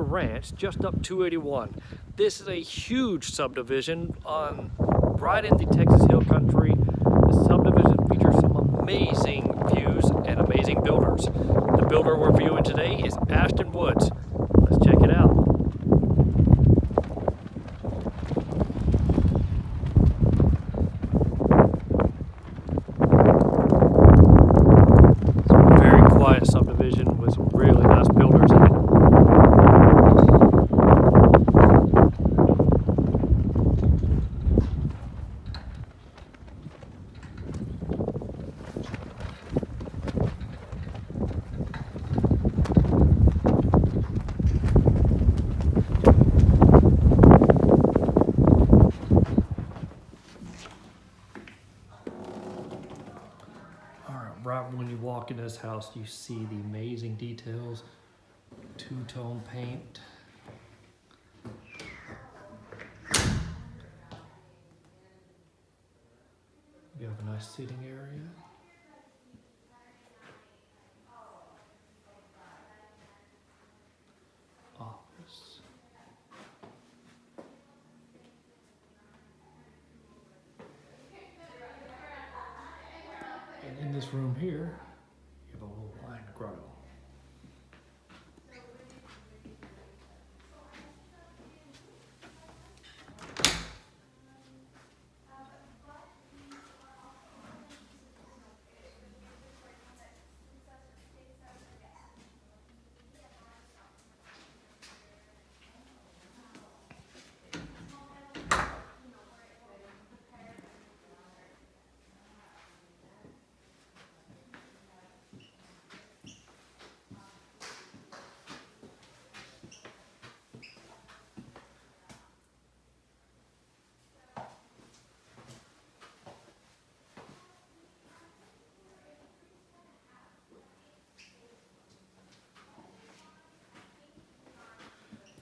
a ranch just up 281. This is a huge subdivision right in the Texas Hill Country. The subdivision features some amazing views and amazing builders. The builder we're viewing today is Ashton Woods. Let's check it out. Very quiet subdivision with some really nice builders in it. Right when you walk in this house, you see the amazing details, two-tone paint. You have a nice seating area. Office. And in this room here, you have a little wine grotto.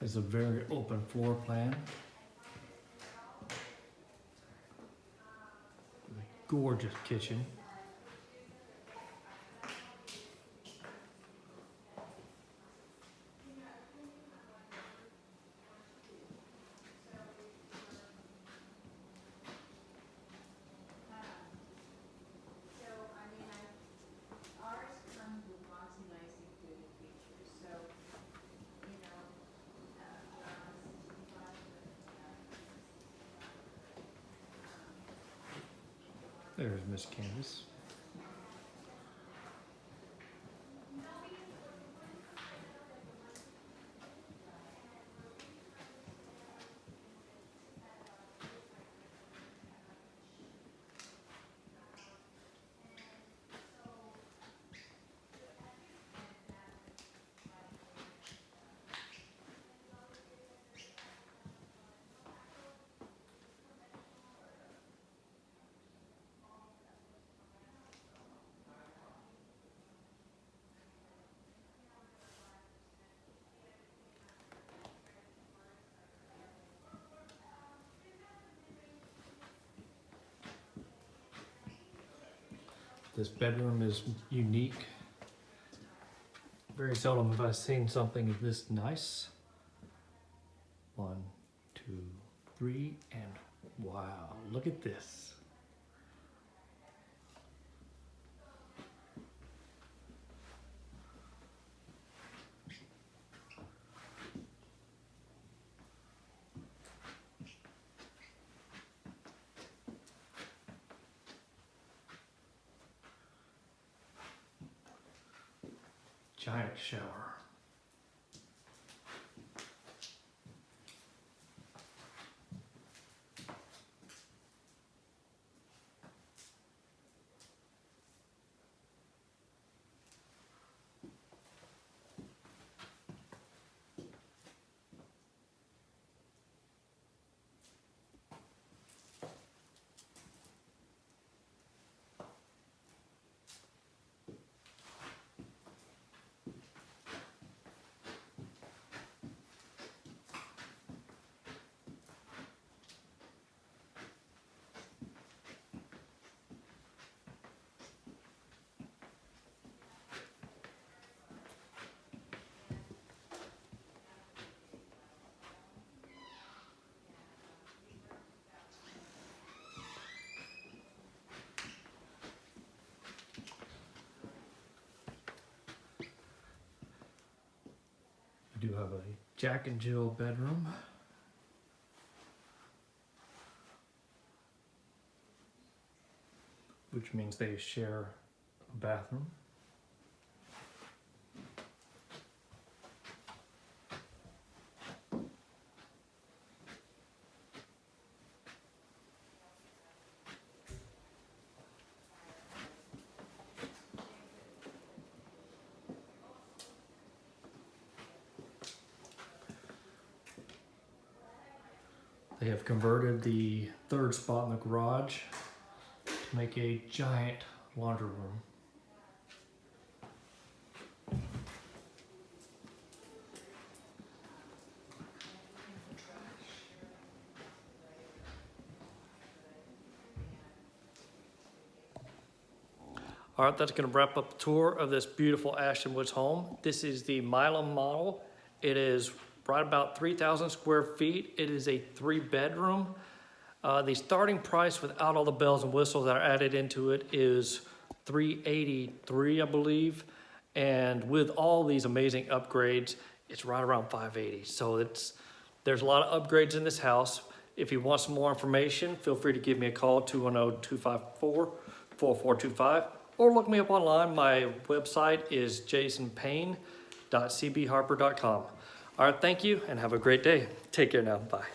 It's a very open floor plan. A gorgeous kitchen. There's Miss Candace. This bedroom is unique. Very seldom have I seen something this nice. 1, 2, 3, and wow, look at this. Giant shower. do have a Jack and Jill bedroom. Which means they share a bathroom. They have converted the third spot in the garage to make a giant laundry room. All right, that's going to wrap up the tour of this beautiful Ashton Woods home. This is the Milam model. It is right about 3,000 square feet. It is a 3-bedroom. The starting price without all the bells and whistles that are added into it is $383, I believe. And with all these amazing upgrades, it's right around $580. So there's a lot of upgrades in this house. If you want some more information, feel free to give me a call, 210-254-4425, or look me up online. My website is jasonpayne.cbharper.com. All right, thank you and have a great day. Take care now. Bye.